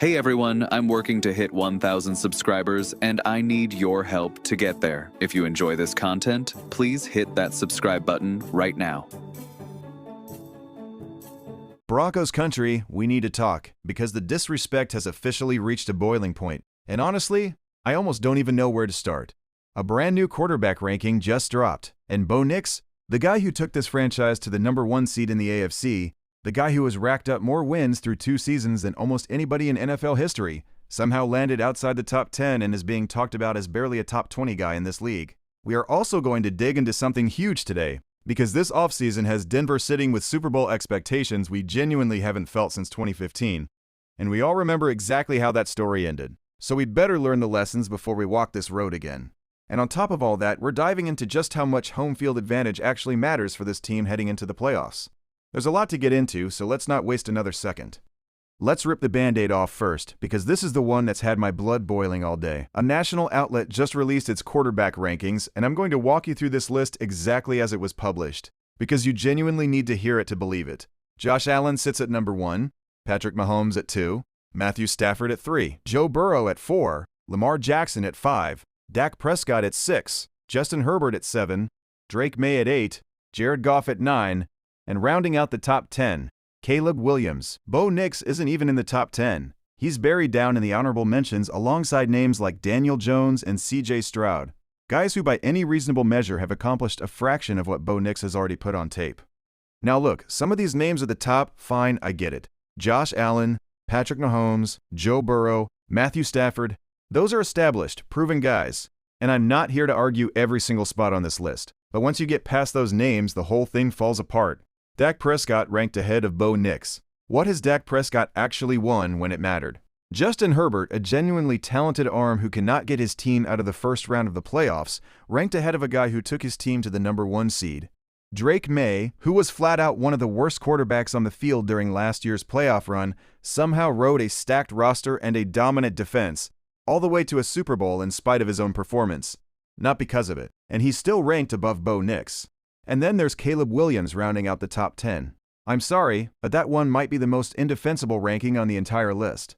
Hey everyone, I'm working to hit 1,000 subscribers and I need your help to get there. If you enjoy this content, please hit that subscribe button right now. Broncos country, we need to talk, because the disrespect has officially reached a boiling point. And honestly, I almost don't even know where to start. A brand new quarterback ranking just dropped, and Bo Nix, the guy who took this franchise to the #1 seed in the AFC, the guy who has racked up more wins through 2 seasons than almost anybody in NFL history, somehow landed outside the top 10 and is being talked about as barely a top 20 guy in this league. We are also going to dig into something huge today, because this offseason has Denver sitting with Super Bowl expectations we genuinely haven't felt since 2015. And we all remember exactly how that story ended. So we'd better learn the lessons before we walk this road again. And on top of all that, we're diving into just how much home field advantage actually matters for this team heading into the playoffs. There's a lot to get into, so let's not waste another second. Let's rip the Band-Aid off first, because this is the one that's had my blood boiling all day. A national outlet just released its quarterback rankings, and I'm going to walk you through this list exactly as it was published, because you genuinely need to hear it to believe it. Josh Allen sits at number 1, Patrick Mahomes at 2, Matthew Stafford at 3, Joe Burrow at 4, Lamar Jackson at 5, Dak Prescott at 6, Justin Herbert at 7, Drake May at 8, Jared Goff at 9, and rounding out the top 10, Caleb Williams. Bo Nix isn't even in the top 10. He's buried down in the honorable mentions alongside names like Daniel Jones and CJ Stroud, guys who by any reasonable measure have accomplished a fraction of what Bo Nix has already put on tape. Now look, some of these names at the top, fine, I get it. Josh Allen, Patrick Mahomes, Joe Burrow, Matthew Stafford, those are established, proven guys. And I'm not here to argue every single spot on this list. But once you get past those names, the whole thing falls apart. Dak Prescott ranked ahead of Bo Nix. What has Dak Prescott actually won when it mattered? Justin Herbert, a genuinely talented arm who cannot get his team out of the first round of the playoffs, ranked ahead of a guy who took his team to the #1 seed. Drake May, who was flat out one of the worst quarterbacks on the field during last year's playoff run, somehow rode a stacked roster and a dominant defense, all the way to a Super Bowl in spite of his own performance. Not because of it. And he's still ranked above Bo Nix. And then there's Caleb Williams rounding out the top 10. I'm sorry, but that one might be the most indefensible ranking on the entire list.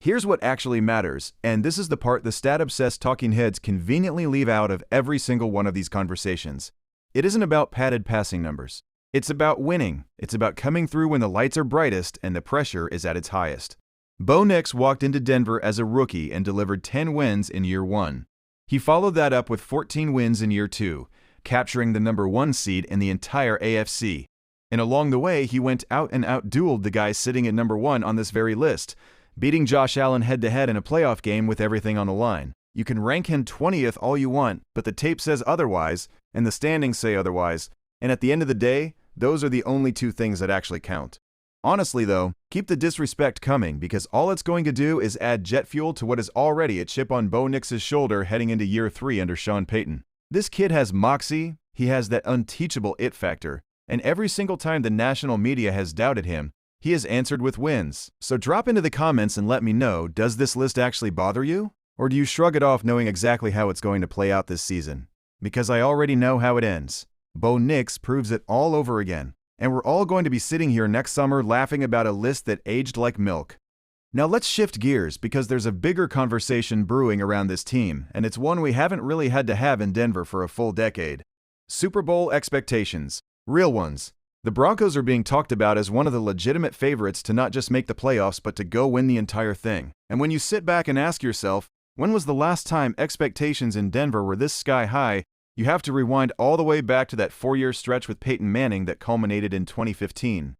Here's what actually matters, and this is the part the stat-obsessed talking heads conveniently leave out of every single one of these conversations. It isn't about padded passing numbers. It's about winning. It's about coming through when the lights are brightest and the pressure is at its highest. Bo Nix walked into Denver as a rookie and delivered 10 wins in year 1. He followed that up with 14 wins in year 2, capturing the #1 seed in the entire AFC. And along the way, he went out and out-dueled the guy sitting at #1 on this very list, beating Josh Allen head-to-head in a playoff game with everything on the line. You can rank him 20th all you want, but the tape says otherwise, and the standings say otherwise, and at the end of the day, those are the only 2 things that actually count. Honestly though, keep the disrespect coming, because all it's going to do is add jet fuel to what is already a chip on Bo Nix's shoulder heading into year 3 under Sean Payton. This kid has moxie, he has that unteachable it factor, and every single time the national media has doubted him, he has answered with wins. So drop into the comments and let me know, does this list actually bother you? Or do you shrug it off knowing exactly how it's going to play out this season? Because I already know how it ends. Bo Nix proves it all over again. And we're all going to be sitting here next summer laughing about a list that aged like milk. Now let's shift gears, because there's a bigger conversation brewing around this team, and it's one we haven't really had to have in Denver for a full decade. Super Bowl expectations. Real ones. The Broncos are being talked about as one of the legitimate favorites to not just make the playoffs, but to go win the entire thing. And when you sit back and ask yourself, when was the last time expectations in Denver were this sky high, you have to rewind all the way back to that 4-year stretch with Peyton Manning that culminated in 2015.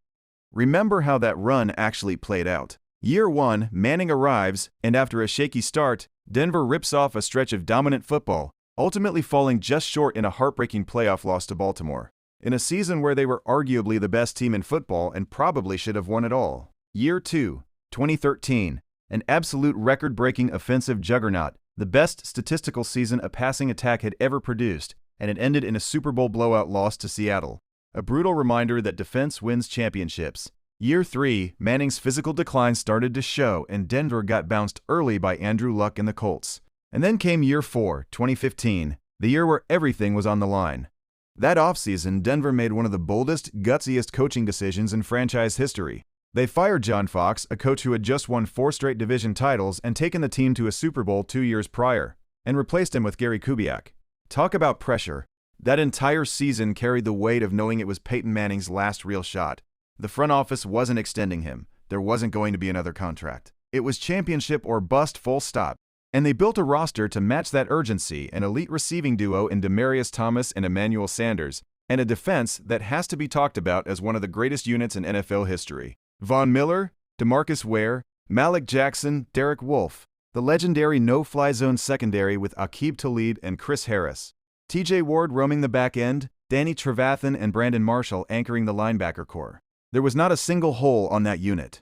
Remember how that run actually played out. Year 1, Manning arrives, and after a shaky start, Denver rips off a stretch of dominant football, ultimately falling just short in a heartbreaking playoff loss to Baltimore, in a season where they were arguably the best team in football and probably should have won it all. Year 2, 2013, an absolute record-breaking offensive juggernaut, the best statistical season a passing attack had ever produced, and it ended in a Super Bowl blowout loss to Seattle. A brutal reminder that defense wins championships. Year 3, Manning's physical decline started to show, and Denver got bounced early by Andrew Luck and the Colts. And then came Year 4, 2015, the year where everything was on the line. That offseason, Denver made one of the boldest, gutsiest coaching decisions in franchise history. They fired John Fox, a coach who had just won 4 straight division titles and taken the team to a Super Bowl 2 years prior, and replaced him with Gary Kubiak. Talk about pressure. That entire season carried the weight of knowing it was Peyton Manning's last real shot. The front office wasn't extending him. There wasn't going to be another contract. It was championship or bust, full stop. And they built a roster to match that urgency, an elite receiving duo in Demaryius Thomas and Emmanuel Sanders, and a defense that has to be talked about as one of the greatest units in NFL history. Von Miller, DeMarcus Ware, Malik Jackson, Derek Wolfe, the legendary no-fly zone secondary with Aqib Talib and Chris Harris, TJ Ward roaming the back end, Danny Trevathan and Brandon Marshall anchoring the linebacker core. There was not a single hole on that unit.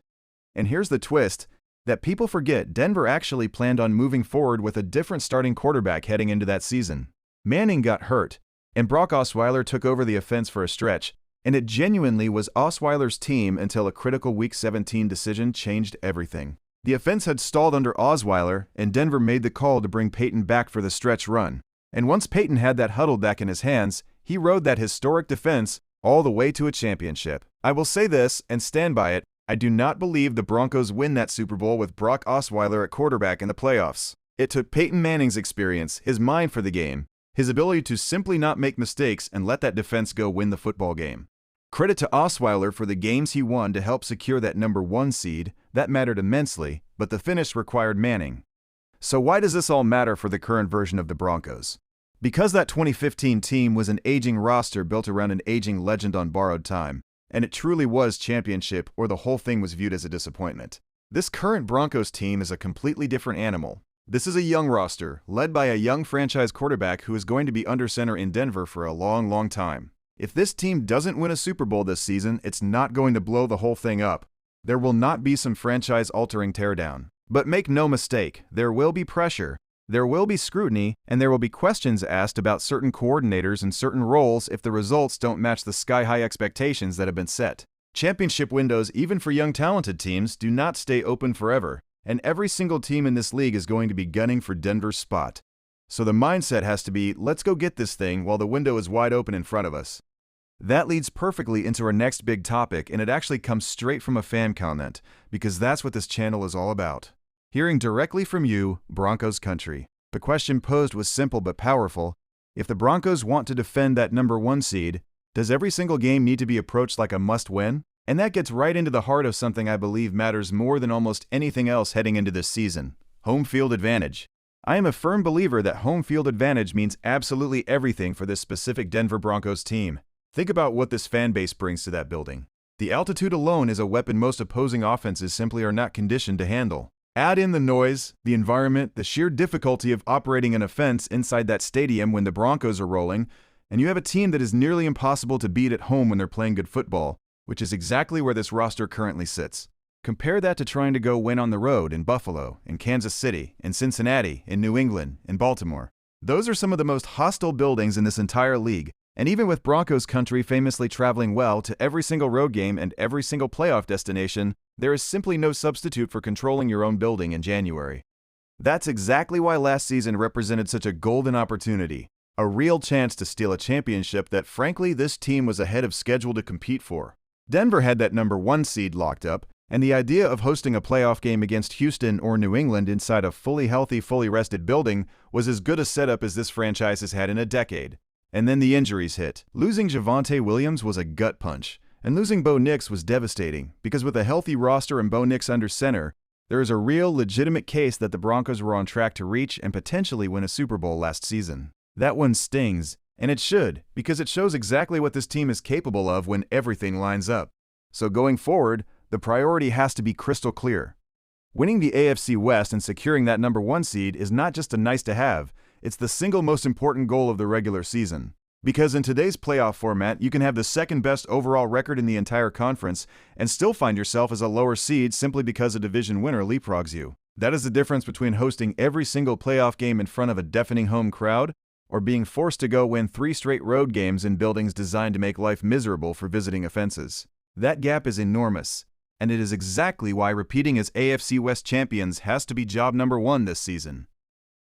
And here's the twist that people forget: Denver actually planned on moving forward with a different starting quarterback heading into that season. Manning got hurt, and Brock Osweiler took over the offense for a stretch, and it genuinely was Osweiler's team until a critical Week 17 decision changed everything. The offense had stalled under Osweiler, and Denver made the call to bring Payton back for the stretch run. And once Payton had that huddle deck in his hands, he rode that historic defense all the way to a championship. I will say this, and stand by it: I do not believe the Broncos win that Super Bowl with Brock Osweiler at quarterback in the playoffs. It took Peyton Manning's experience, his mind for the game, his ability to simply not make mistakes and let that defense go win the football game. Credit to Osweiler for the games he won to help secure that number 1 seed. That mattered immensely, but the finish required Manning. So why does this all matter for the current version of the Broncos? Because that 2015 team was an aging roster built around an aging legend on borrowed time, and it truly was championship, or the whole thing was viewed as a disappointment. This current Broncos team is a completely different animal. This is a young roster, led by a young franchise quarterback who is going to be under center in Denver for a long, long time. If this team doesn't win a Super Bowl this season, it's not going to blow the whole thing up. There will not be some franchise-altering teardown. But make no mistake, there will be pressure, there will be scrutiny, and there will be questions asked about certain coordinators and certain roles if the results don't match the sky-high expectations that have been set. Championship windows, even for young talented teams, do not stay open forever, and every single team in this league is going to be gunning for Denver's spot. So the mindset has to be, let's go get this thing while the window is wide open in front of us. That leads perfectly into our next big topic, and it actually comes straight from a fan comment, because that's what this channel is all about. Hearing directly from you, Broncos country. The question posed was simple but powerful. If the Broncos want to defend that number 1 seed, does every single game need to be approached like a must-win? And that gets right into the heart of something I believe matters more than almost anything else heading into this season: home field advantage. I am a firm believer that home field advantage means absolutely everything for this specific Denver Broncos team. Think about what this fan base brings to that building. The altitude alone is a weapon most opposing offenses simply are not conditioned to handle. Add in the noise, the environment, the sheer difficulty of operating an offense inside that stadium when the Broncos are rolling, and you have a team that is nearly impossible to beat at home when they're playing good football, which is exactly where this roster currently sits. Compare that to trying to go win on the road in Buffalo, in Kansas City, in Cincinnati, in New England, in Baltimore. Those are some of the most hostile buildings in this entire league, and even with Broncos country famously traveling well to every single road game and every single playoff destination, there is simply no substitute for controlling your own building in January. That's exactly why last season represented such a golden opportunity, a real chance to steal a championship that frankly this team was ahead of schedule to compete for. Denver had that number 1 seed locked up, and the idea of hosting a playoff game against Houston or New England inside a fully healthy, fully rested building was as good a setup as this franchise has had in a decade. And then the injuries hit. Losing Javonte Williams was a gut punch, and losing Bo Nix was devastating, because with a healthy roster and Bo Nix under center, there is a real, legitimate case that the Broncos were on track to reach and potentially win a Super Bowl last season. That one stings, and it should, because it shows exactly what this team is capable of when everything lines up. So going forward, the priority has to be crystal clear. Winning the AFC West and securing that number 1 seed is not just a nice-to-have, it's the single most important goal of the regular season. Because in today's playoff format, you can have the second-best overall record in the entire conference and still find yourself as a lower seed simply because a division winner leapfrogs you. That is the difference between hosting every single playoff game in front of a deafening home crowd or being forced to go win 3 straight road games in buildings designed to make life miserable for visiting offenses. That gap is enormous, and it is exactly why repeating as AFC West champions has to be job number 1 this season.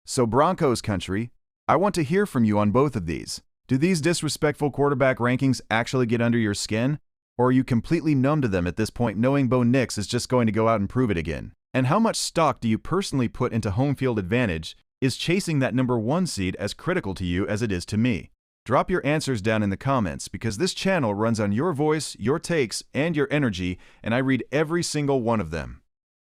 So Broncos country, I want to hear from you on both of these. Do these disrespectful quarterback rankings actually get under your skin? Or are you completely numb to them at this point, knowing Bo Nix is just going to go out and prove it again? And how much stock do you personally put into home field advantage? Is chasing that number 1 seed as critical to you as it is to me? Drop your answers down in the comments, because this channel runs on your voice, your takes, and your energy, and I read every single one of them.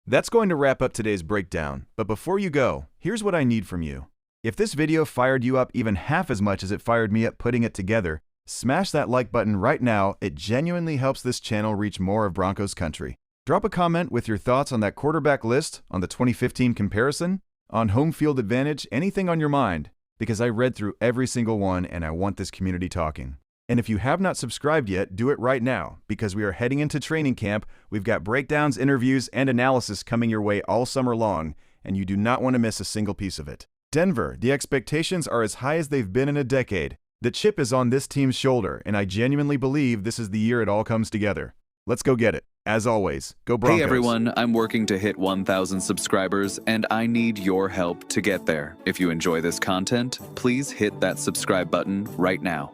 That's going to wrap up today's breakdown, but before you go, here's what I need from you. If this video fired you up even half as much as it fired me up putting it together, smash that like button right now. It genuinely helps this channel reach more of Broncos country. Drop a comment with your thoughts on that quarterback list, on the 2015 comparison, on home field advantage, anything on your mind, because I read through every single one and I want this community talking. And if you have not subscribed yet, do it right now, because we are heading into training camp. We've got breakdowns, interviews, and analysis coming your way all summer long, and you do not want to miss a single piece of it. Denver, the expectations are as high as they've been in a decade. The chip is on this team's shoulder, and I genuinely believe this is the year it all comes together. Let's go get it. As always, go Broncos. Hey everyone, I'm working to hit 1,000 subscribers, and I need your help to get there. If you enjoy this content, please hit that subscribe button right now.